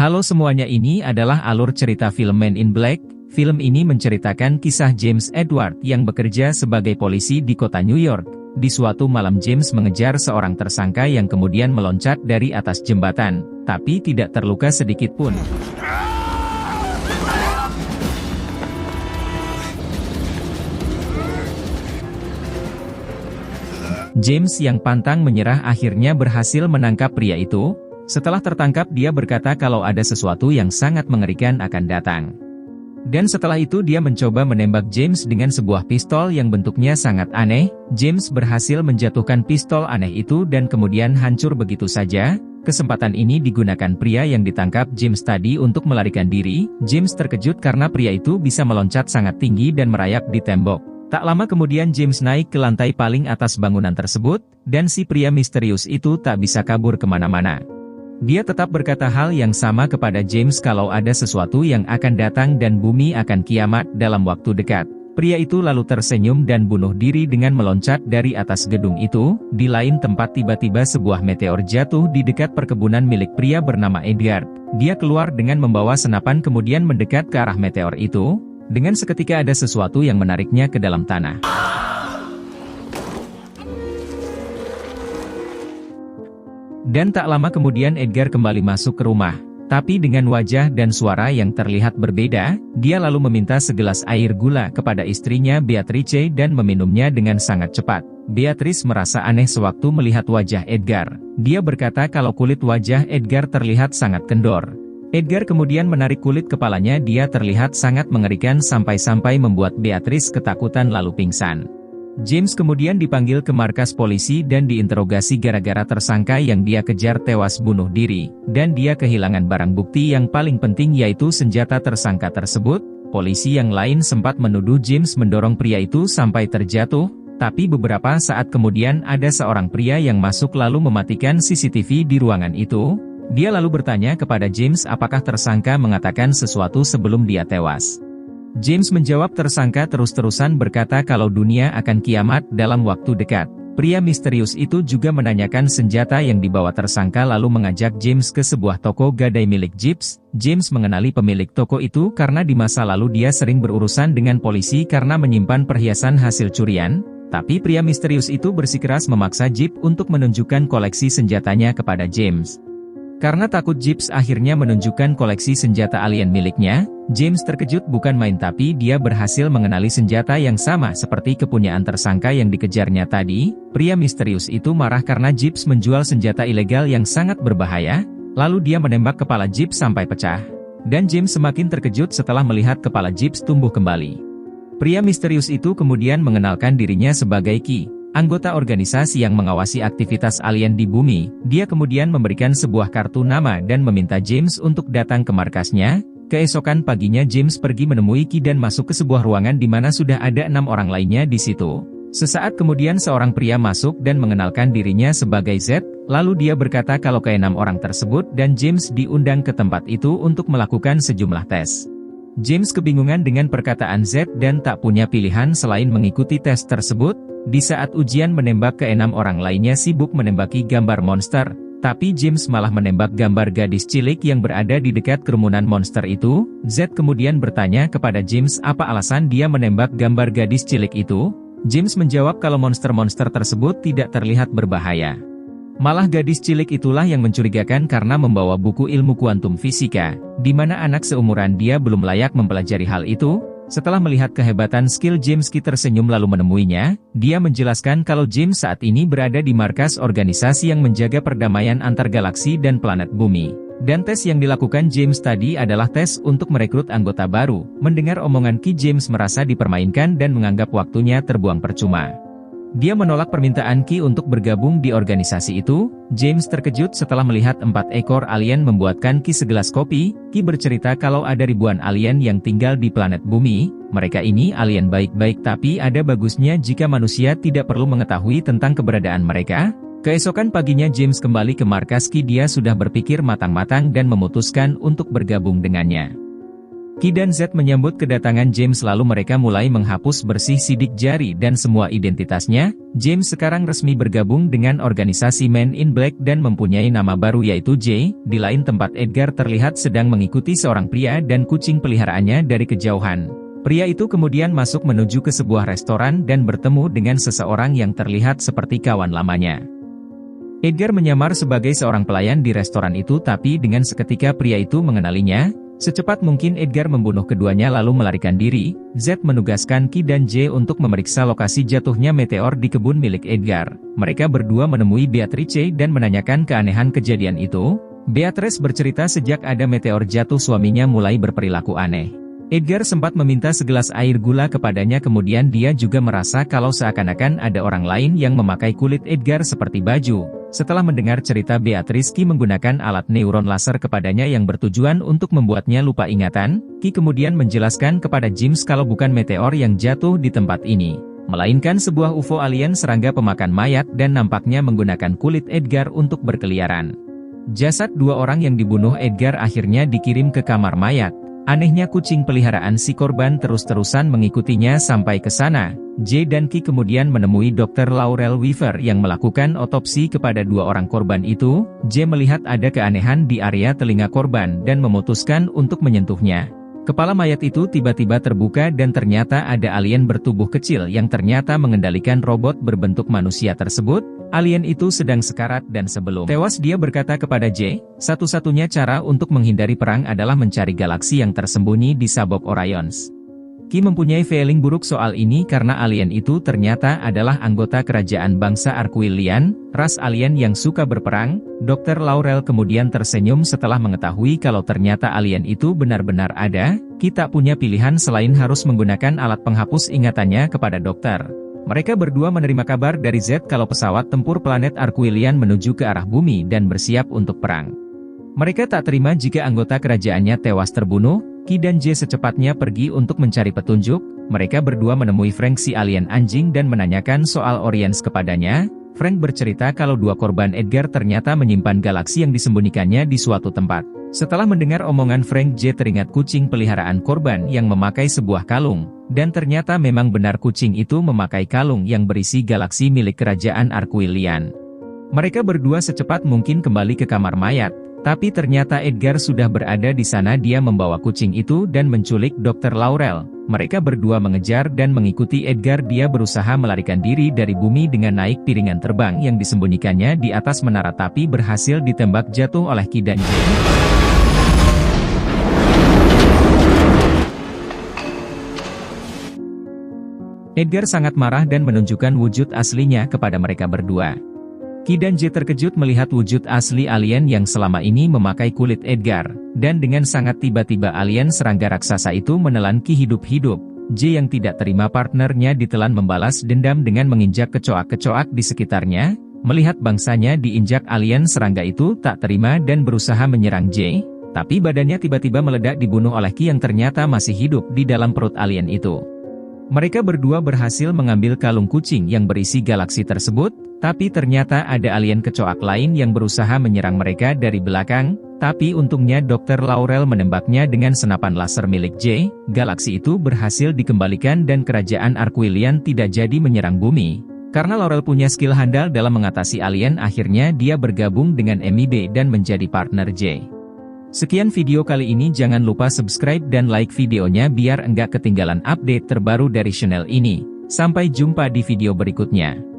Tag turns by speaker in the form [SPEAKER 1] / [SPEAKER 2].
[SPEAKER 1] Halo semuanya, ini adalah alur cerita film Men in Black. Film ini menceritakan kisah James Edward yang bekerja sebagai polisi di kota New York. Di suatu malam James mengejar seorang tersangka yang kemudian meloncat dari atas jembatan, tapi tidak terluka sedikit pun. James yang pantang menyerah akhirnya berhasil menangkap pria itu. Setelah tertangkap, dia berkata kalau ada sesuatu yang sangat mengerikan akan datang. Dan setelah itu dia mencoba menembak James dengan sebuah pistol yang bentuknya sangat aneh. James berhasil menjatuhkan pistol aneh itu dan kemudian hancur begitu saja. Kesempatan ini digunakan pria yang ditangkap James tadi untuk melarikan diri. James terkejut karena pria itu bisa meloncat sangat tinggi dan merayap di tembok. Tak lama kemudian James naik ke lantai paling atas bangunan tersebut, dan si pria misterius itu tak bisa kabur kemana-mana. Dia tetap berkata hal yang sama kepada James kalau ada sesuatu yang akan datang dan bumi akan kiamat dalam waktu dekat. Pria itu lalu tersenyum dan bunuh diri dengan meloncat dari atas gedung itu. Di lain tempat tiba-tiba sebuah meteor jatuh di dekat perkebunan milik pria bernama Edgar. Dia keluar dengan membawa senapan kemudian mendekat ke arah meteor itu. Dengan seketika ada sesuatu yang menariknya ke dalam tanah. Dan tak lama kemudian Edgar kembali masuk ke rumah. Tapi dengan wajah dan suara yang terlihat berbeda, dia lalu meminta segelas air gula kepada istrinya Beatrice dan meminumnya dengan sangat cepat. Beatrice merasa aneh sewaktu melihat wajah Edgar. Dia berkata kalau kulit wajah Edgar terlihat sangat kendor. Edgar kemudian menarik kulit kepalanya, dia terlihat sangat mengerikan sampai-sampai membuat Beatrice ketakutan lalu pingsan. James kemudian dipanggil ke markas polisi dan diinterogasi gara-gara tersangka yang dia kejar tewas bunuh diri, dan dia kehilangan barang bukti yang paling penting yaitu senjata tersangka tersebut. Polisi yang lain sempat menuduh James mendorong pria itu sampai terjatuh, tapi beberapa saat kemudian ada seorang pria yang masuk lalu mematikan CCTV di ruangan itu. Dia lalu bertanya kepada James apakah tersangka mengatakan sesuatu sebelum dia tewas. James menjawab tersangka terus-terusan berkata kalau dunia akan kiamat dalam waktu dekat. Pria misterius itu juga menanyakan senjata yang dibawa tersangka lalu mengajak James ke sebuah toko gadai milik Gibbs. James mengenali pemilik toko itu karena di masa lalu dia sering berurusan dengan polisi karena menyimpan perhiasan hasil curian. Tapi pria misterius itu bersikeras memaksa Gibbs untuk menunjukkan koleksi senjatanya kepada James. Karena takut Gibbs akhirnya menunjukkan koleksi senjata alien miliknya, James terkejut bukan main tapi dia berhasil mengenali senjata yang sama seperti kepunyaan tersangka yang dikejarnya tadi. Pria misterius itu marah karena Gibbs menjual senjata ilegal yang sangat berbahaya, lalu dia menembak kepala Gibbs sampai pecah. Dan James semakin terkejut setelah melihat kepala Gibbs tumbuh kembali. Pria misterius itu kemudian mengenalkan dirinya sebagai Ki, anggota organisasi yang mengawasi aktivitas alien di bumi. Dia kemudian memberikan sebuah kartu nama dan meminta James untuk datang ke markasnya. Keesokan paginya James pergi menemui Ki dan masuk ke sebuah ruangan di mana sudah ada 6 orang lainnya di situ. Sesaat kemudian seorang pria masuk dan mengenalkan dirinya sebagai Z, lalu dia berkata kalau ke-6 orang tersebut dan James diundang ke tempat itu untuk melakukan sejumlah tes. James kebingungan dengan perkataan Z dan tak punya pilihan selain mengikuti tes tersebut. Di saat ujian menembak ke-6 orang lainnya sibuk menembaki gambar monster, tapi James malah menembak gambar gadis cilik yang berada di dekat kerumunan monster itu. Z kemudian bertanya kepada James apa alasan dia menembak gambar gadis cilik itu. James menjawab kalau monster-monster tersebut tidak terlihat berbahaya. Malah gadis cilik itulah yang mencurigakan karena membawa buku ilmu kuantum fisika, di mana anak seumuran dia belum layak mempelajari hal itu. Setelah melihat kehebatan skill James, Ki tersenyum lalu menemuinya. Dia menjelaskan kalau James saat ini berada di markas organisasi yang menjaga perdamaian antar galaksi dan planet bumi. Dan tes yang dilakukan James tadi adalah tes untuk merekrut anggota baru. Mendengar omongan Ki, James merasa dipermainkan dan menganggap waktunya terbuang percuma. Dia menolak permintaan Ki untuk bergabung di organisasi itu. James terkejut setelah melihat 4 ekor alien membuatkan Ki segelas kopi. Ki bercerita kalau ada ribuan alien yang tinggal di planet bumi. Mereka ini alien baik-baik tapi ada bagusnya jika manusia tidak perlu mengetahui tentang keberadaan mereka. Keesokan paginya James kembali ke markas Ki. Dia sudah berpikir matang-matang dan memutuskan untuk bergabung dengannya. Ki dan Z menyambut kedatangan James lalu mereka mulai menghapus bersih sidik jari dan semua identitasnya. James sekarang resmi bergabung dengan organisasi Men in Black dan mempunyai nama baru yaitu J. Di lain tempat Edgar terlihat sedang mengikuti seorang pria dan kucing peliharaannya dari kejauhan. Pria itu kemudian masuk menuju ke sebuah restoran dan bertemu dengan seseorang yang terlihat seperti kawan lamanya. Edgar menyamar sebagai seorang pelayan di restoran itu tapi dengan seketika pria itu mengenalinya. Secepat mungkin Edgar membunuh keduanya lalu melarikan diri. Z menugaskan Ki dan J untuk memeriksa lokasi jatuhnya meteor di kebun milik Edgar. Mereka berdua menemui Beatrice dan menanyakan keanehan kejadian itu. Beatrice bercerita sejak ada meteor jatuh suaminya mulai berperilaku aneh. Edgar sempat meminta segelas air gula kepadanya kemudian dia juga merasa kalau seakan-akan ada orang lain yang memakai kulit Edgar seperti baju. Setelah mendengar cerita Beatrice, Ki menggunakan alat neuron laser kepadanya yang bertujuan untuk membuatnya lupa ingatan. Ki kemudian menjelaskan kepada James kalau bukan meteor yang jatuh di tempat ini, melainkan sebuah UFO alien serangga pemakan mayat dan nampaknya menggunakan kulit Edgar untuk berkeliaran. Jasad dua orang yang dibunuh Edgar akhirnya dikirim ke kamar mayat. Anehnya kucing peliharaan si korban terus-terusan mengikutinya sampai ke sana. J dan Ki kemudian menemui Dr. Laurel Weaver yang melakukan otopsi kepada dua orang korban itu. J melihat ada keanehan di area telinga korban dan memutuskan untuk menyentuhnya. Kepala mayat itu tiba-tiba terbuka dan ternyata ada alien bertubuh kecil yang ternyata mengendalikan robot berbentuk manusia tersebut. Alien itu sedang sekarat dan sebelum tewas dia berkata kepada J, satu-satunya cara untuk menghindari perang adalah mencari galaksi yang tersembunyi di sabuk Orions. Ki mempunyai feeling buruk soal ini karena alien itu ternyata adalah anggota kerajaan bangsa Arquillian, ras alien yang suka berperang. Dr. Laurel kemudian tersenyum setelah mengetahui kalau ternyata alien itu benar-benar ada. Ki tak punya pilihan selain harus menggunakan alat penghapus ingatannya kepada dokter. Mereka berdua menerima kabar dari Z kalau pesawat tempur planet Arquillian menuju ke arah bumi dan bersiap untuk perang. Mereka tak terima jika anggota kerajaannya tewas terbunuh. Ki dan J secepatnya pergi untuk mencari petunjuk. Mereka berdua menemui Frank si alien anjing dan menanyakan soal Orions kepadanya. Frank bercerita kalau dua korban Edgar ternyata menyimpan galaksi yang disembunyikannya di suatu tempat. Setelah mendengar omongan Frank, J teringat kucing peliharaan korban yang memakai sebuah kalung. Dan ternyata memang benar kucing itu memakai kalung yang berisi galaksi milik kerajaan Arquillian. Mereka berdua secepat mungkin kembali ke kamar mayat. Tapi ternyata Edgar sudah berada di sana. Dia membawa kucing itu dan menculik Dr. Laurel. Mereka berdua mengejar dan mengikuti Edgar. Dia berusaha melarikan diri dari bumi dengan naik piringan terbang yang disembunyikannya di atas menara tapi berhasil ditembak jatuh oleh Ki dan J. Edgar sangat marah dan menunjukkan wujud aslinya kepada mereka berdua. Ki dan J terkejut melihat wujud asli alien yang selama ini memakai kulit Edgar, dan dengan sangat tiba-tiba alien serangga raksasa itu menelan Ki hidup-hidup. J yang tidak terima partnernya ditelan membalas dendam dengan menginjak kecoak-kecoak di sekitarnya. Melihat bangsanya diinjak alien serangga itu tak terima dan berusaha menyerang J, tapi badannya tiba-tiba meledak dibunuh oleh Ki yang ternyata masih hidup di dalam perut alien itu. Mereka berdua berhasil mengambil kalung kucing yang berisi galaksi tersebut, tapi ternyata ada alien kecoak lain yang berusaha menyerang mereka dari belakang, tapi untungnya Dr. Laurel menembaknya dengan senapan laser milik J. Galaksi itu berhasil dikembalikan dan kerajaan Arquillian tidak jadi menyerang bumi. Karena Laurel punya skill handal dalam mengatasi alien, akhirnya dia bergabung dengan MIB dan menjadi partner J. Sekian video kali ini, jangan lupa subscribe dan like videonya biar enggak ketinggalan update terbaru dari channel ini. Sampai jumpa di video berikutnya.